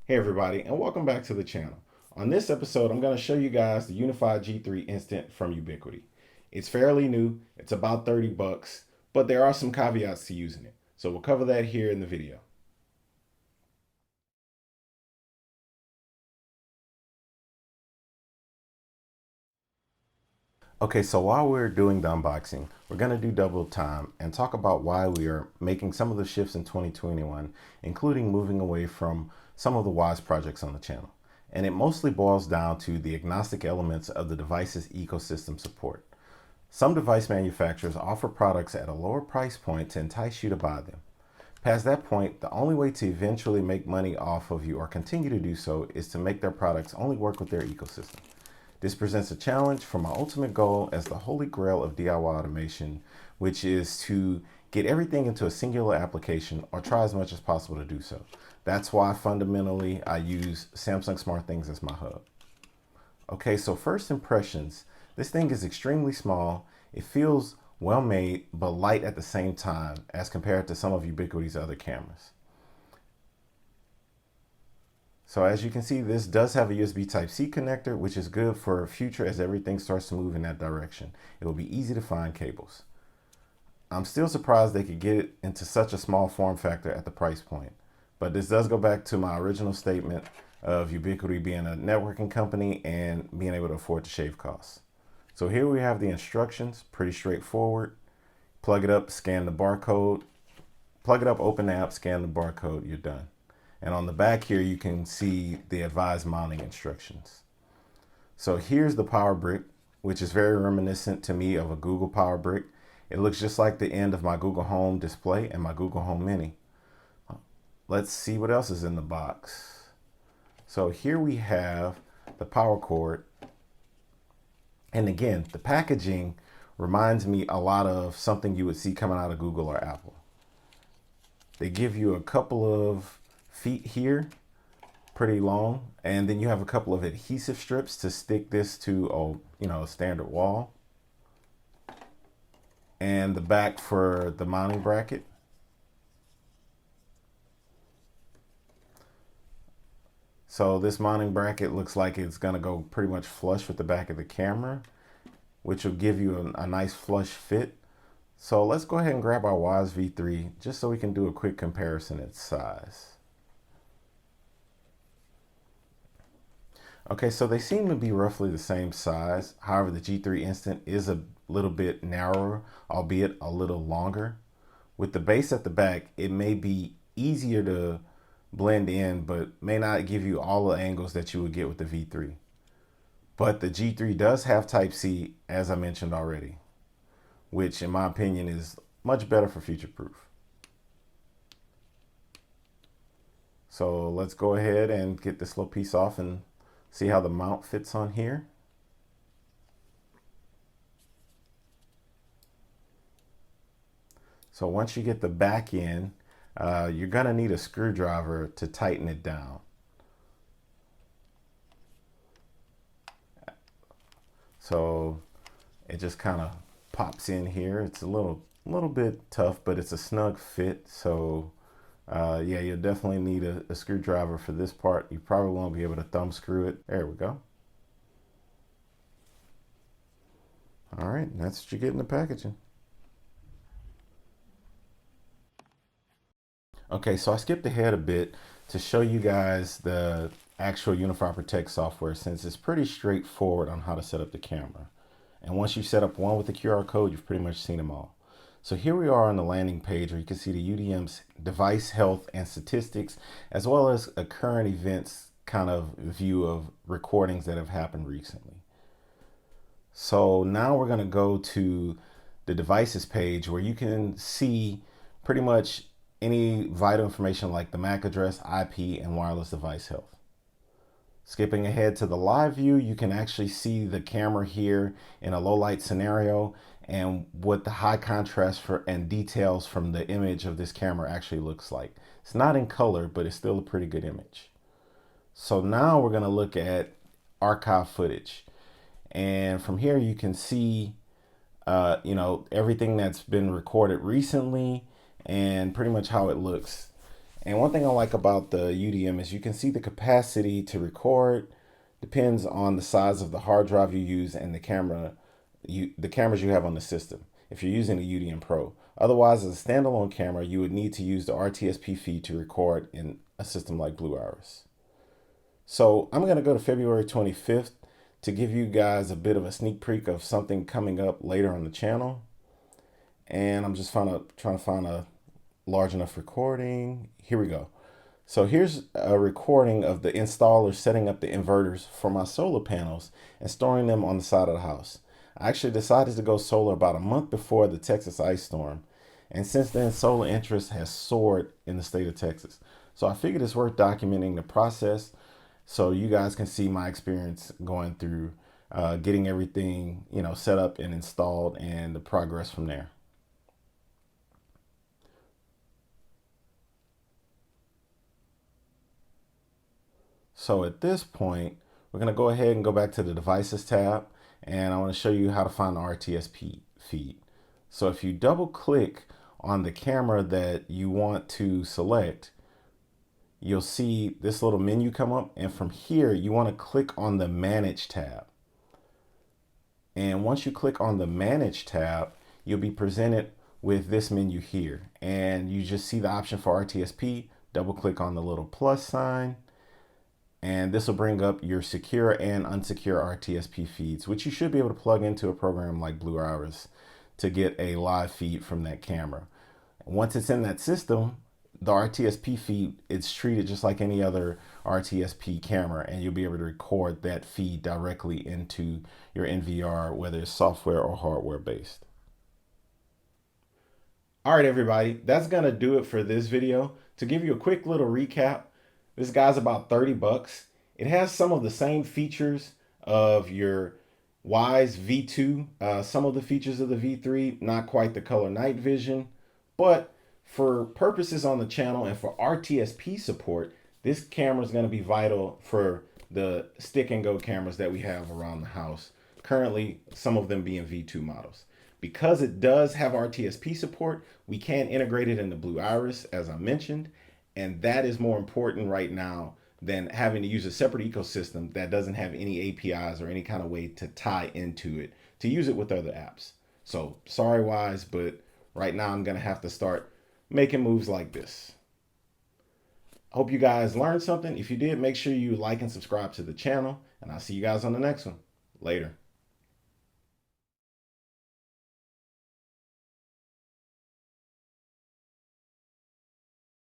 Hey everybody, and welcome back to the channel. On this episode, I'm going to show you guys the Unifi G3 Instant from Ubiquiti. It's fairly new, it's about 30 bucks, but there are some caveats to using it. So we'll cover that here in the video. Okay, so while we're doing the unboxing, we're going to do double time and talk about why we are making some of the shifts in 2021, including moving away from some of the WYZE projects on the channel. And it mostly boils down to the agnostic elements of the device's ecosystem support. Some device manufacturers offer products at a lower price point to entice you to buy them. Past that point, the only way to eventually make money off of you or continue to do so is to make their products only work with their ecosystem. This presents a challenge for my ultimate goal as the holy grail of DIY automation, which is to get everything into a singular application or try as much as possible to do so. That's why fundamentally I use Samsung SmartThings as my hub. Okay, so first impressions, this thing is extremely small. It feels well made, but light at the same time as compared to some of Ubiquiti's other cameras. So as you can see, this does have a USB Type-C connector, which is good for future as everything starts to move in that direction. It will be easy to find cables. I'm still surprised they could get it into such a small form factor at the price point. But this does go back to my original statement of Ubiquiti being a networking company and being able to afford to shave costs. So here we have the instructions, pretty straightforward. Plug it up, scan the barcode. Plug it up, open the app, scan the barcode, you're done. And on the back here, you can see the advised mounting instructions. So here's the power brick, which is very reminiscent to me of a Google power brick. It looks just like the end of my Google Home display and my Google Home Mini. Let's see what else is in the box. So here we have the power cord. And again, the packaging reminds me a lot of something you would see coming out of Google or Apple. They give you a couple of feet here, pretty long, and then you have a couple of adhesive strips to stick this to a standard wall, and the back for the mounting bracket. So this mounting bracket looks like it's going to go pretty much flush with the back of the camera, which will give you a nice flush fit. So let's go ahead and grab our WYZE V3 just so we can do a quick comparison in size. Okay, so they seem to be roughly the same size. However, the G3 Instant is a little bit narrower, albeit a little longer. With the base at the back, it may be easier to blend in, but may not give you all the angles that you would get with the V3. But the G3 does have Type-C, as I mentioned already, which in my opinion is much better for future-proof. So let's go ahead and get this little piece off and see how the mount fits on here. So once you get the back in, you're gonna need a screwdriver to tighten it down. So it just kind of pops in here. It's a little bit tough, but it's a snug fit. So yeah, you'll definitely need a screwdriver for this part. You probably won't be able to thumb screw it. There we go. All right, that's what you get in the packaging. Okay, so I skipped ahead a bit to show you guys the actual Unifi Protect software, since it's pretty straightforward on how to set up the camera. And once you set up one with the QR code, you've pretty much seen them all. So here we are on the landing page where you can see the UDM's device health and statistics, as well as a current events kind of view of recordings that have happened recently. So now we're going to go to the devices page where you can see pretty much any vital information like the MAC address, IP, and wireless device health. Skipping ahead to the live view, you can actually see the camera here in a low light scenario and what the high contrast and details from the image of this camera actually looks like. It's not in color, but it's still a pretty good image. So now we're going to look at archive footage. And from here you can see everything that's been recorded recently and pretty much how it looks. And one thing I like about the UDM is you can see the capacity to record depends on the size of the hard drive you use and the cameras you have on the system if you're using the UDM Pro. Otherwise, as a standalone camera, you would need to use the rtsp feed to record in a system like Blue Iris. So I'm going to go to February 25th to give you guys a bit of a sneak peek of something coming up later on the channel. And I'm just trying to find a large enough recording. Here we go. So here's a recording of the installer setting up the inverters for my solar panels and storing them on the side of the house. I actually decided to go solar about a month before the Texas ice storm. And since then, solar interest has soared in the state of Texas. So I figured it's worth documenting the process so you guys can see my experience going through getting everything, set up and installed and the progress from there. So at this point, we're going to go ahead and go back to the devices tab, and I want to show you how to find the rtsp feed. So if you double click on the camera that you want to select, you'll see this little menu come up, and from here you want to click on the Manage tab. And once you click on the Manage tab, you'll be presented with this menu here, and you just see the option for rtsp. Double click on the little plus sign, and this will bring up your secure and unsecure rtsp feeds, which you should be able to plug into a program like Blue Iris to get a live feed from that camera. Once it's in that system, the rtsp feed, it's treated just like any other rtsp camera, and you'll be able to record that feed directly into your NVR, whether it's software or hardware based. All right, everybody, that's gonna do it for this video. To give you a quick little recap, this guy's about 30 bucks. It has some of the same features of your WYZE V2, some of the features of the V3, not quite the color night vision, but for purposes on the channel and for rtsp support, this camera is going to be vital for the stick and go cameras that we have around the house. Currently, some of them being V2 models. Because it does have rtsp support, we can integrate it into Blue Iris, as I mentioned, and that is more important right now than having to use a separate ecosystem that doesn't have any APIs or any kind of way to tie into it to use it with other apps. So sorry, WYZE, but right now I'm going to have to start making moves like this. Hope you guys learned something. If you did, make sure you like and subscribe to the channel, and I'll see you guys on the next one. Later.